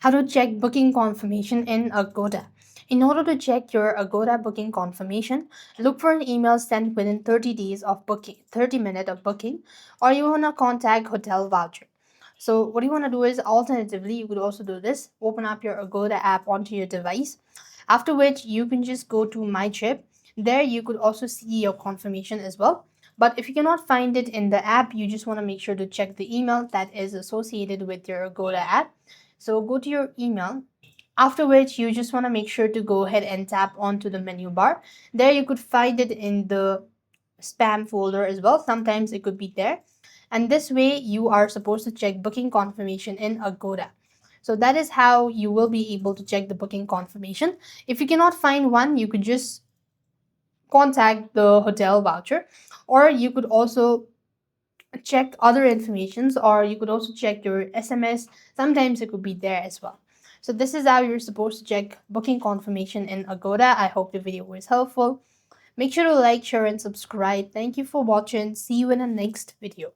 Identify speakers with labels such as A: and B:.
A: How to check booking confirmation in Agoda. In order to check your Agoda booking confirmation, look for an email sent within 30 days of booking, 30 minutes of booking, or you want to contact hotel voucher. So what you want to do is, alternatively, you could also do this. Open up your Agoda app onto your device, after which you can just go to My Trip. There you could also see your confirmation as well. But if you cannot find it in the app, you just want to make sure to check the email that is associated with your Agoda app. So go to your email, after which you just want to make sure to go ahead and tap onto the menu bar. There you could find it in the spam folder as well. Sometimes it could be there. And this way you are supposed to check booking confirmation in Agoda. So that is how you will be able to check the booking confirmation. If you cannot find one, you could just contact the hotel voucher, or you could also check other informations, or you could also check your SMS. Sometimes it could be there as well. So this is how you're supposed to check booking confirmation in Agoda. I hope the video was helpful. Make sure to like, share, and subscribe. Thank you for watching. See you in the next video.